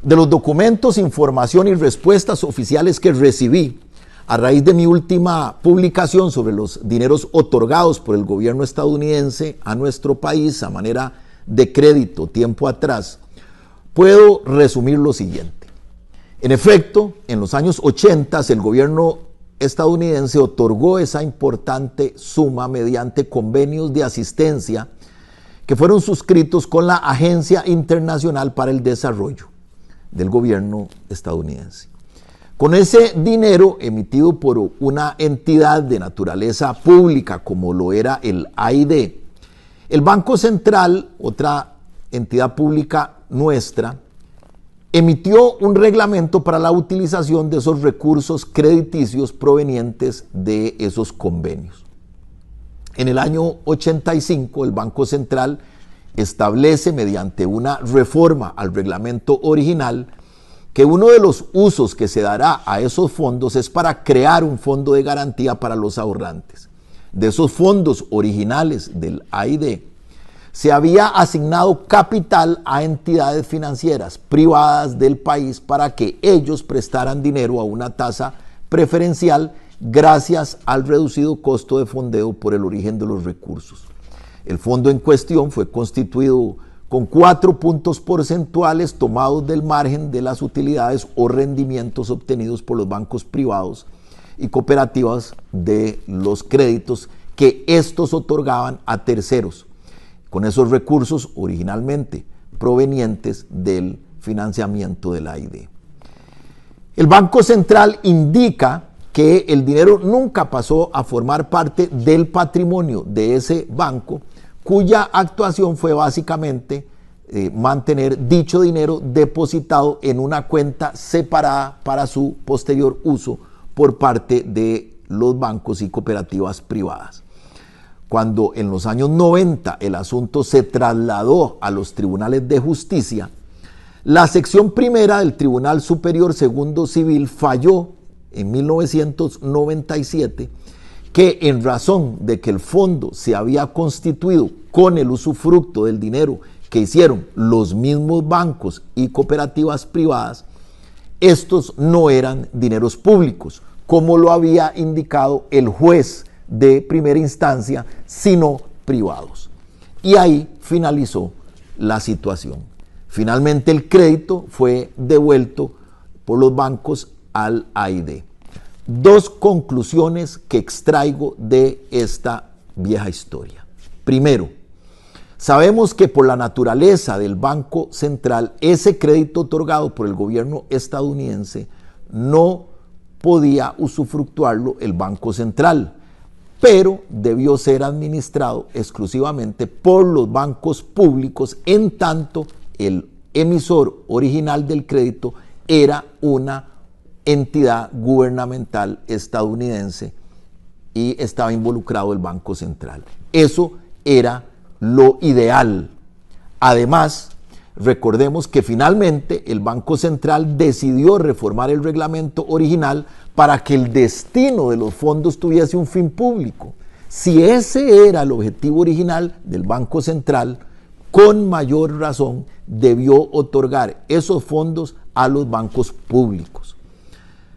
De los documentos, información y respuestas oficiales que recibí a raíz de mi última publicación sobre los dineros otorgados por el gobierno estadounidense a nuestro país a manera de crédito tiempo atrás, puedo resumir lo siguiente. En efecto, en los años 80 el gobierno estadounidense otorgó esa importante suma mediante convenios de asistencia que fueron suscritos con la Agencia Internacional para el Desarrollo del gobierno estadounidense. Con ese dinero emitido por una entidad de naturaleza pública como lo era el AID, el Banco Central, otra entidad pública nuestra, emitió un reglamento para la utilización de esos recursos crediticios provenientes de esos convenios. En el año 85, el Banco Central establece mediante una reforma al reglamento original que uno de los usos que se dará a esos fondos es para crear un fondo de garantía para los ahorrantes. De esos fondos originales del AID, se había asignado capital a entidades financieras privadas del país para que ellos prestaran dinero a una tasa preferencial gracias al reducido costo de fondeo por el origen de los recursos. El fondo en cuestión fue constituido con 4 puntos porcentuales tomados del margen de las utilidades o rendimientos obtenidos por los bancos privados y cooperativas de los créditos que estos otorgaban a terceros, con esos recursos originalmente provenientes del financiamiento de la AID. El Banco Central indica que el dinero nunca pasó a formar parte del patrimonio de ese banco, cuya actuación fue básicamente mantener dicho dinero depositado en una cuenta separada para su posterior uso por parte de los bancos y cooperativas privadas. Cuando en los años 90 el asunto se trasladó a los tribunales de justicia, la sección primera del Tribunal Superior Segundo Civil falló en 1997 que en razón de que el fondo se había constituido con el usufructo del dinero que hicieron los mismos bancos y cooperativas privadas, estos no eran dineros públicos, como lo había indicado el juez de primera instancia, sino privados. Y ahí finalizó la situación. Finalmente el crédito fue devuelto por los bancos al AID. 2 conclusiones que extraigo de esta vieja historia. Primero, sabemos que por la naturaleza del Banco Central, ese crédito otorgado por el gobierno estadounidense no podía usufructuarlo el Banco Central, pero debió ser administrado exclusivamente por los bancos públicos, en tanto el emisor original del crédito era una entidad gubernamental estadounidense y estaba involucrado el Banco Central. Eso era lo ideal. Además, recordemos que finalmente el Banco Central decidió reformar el reglamento original para que el destino de los fondos tuviese un fin público. Si ese era el objetivo original del Banco Central, con mayor razón debió otorgar esos fondos a los bancos públicos.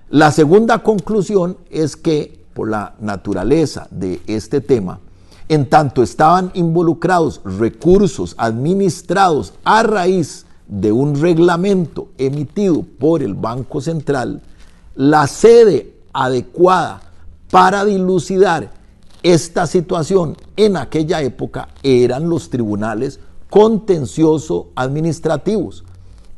La segunda conclusión es que, por la naturaleza de este tema, en tanto estaban involucrados recursos administrados a raíz de un reglamento emitido por el Banco Central, la sede adecuada para dilucidar esta situación en aquella época eran los tribunales contencioso administrativos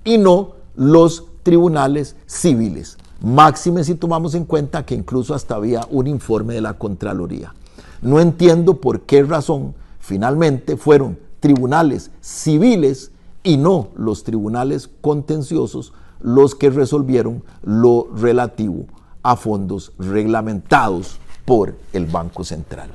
y no los tribunales civiles. Máxime si tomamos en cuenta que incluso hasta había un informe de la Contraloría. No entiendo por qué razón finalmente fueron tribunales civiles y no los tribunales contenciosos los que resolvieron lo relativo a fondos reglamentados por el Banco Central.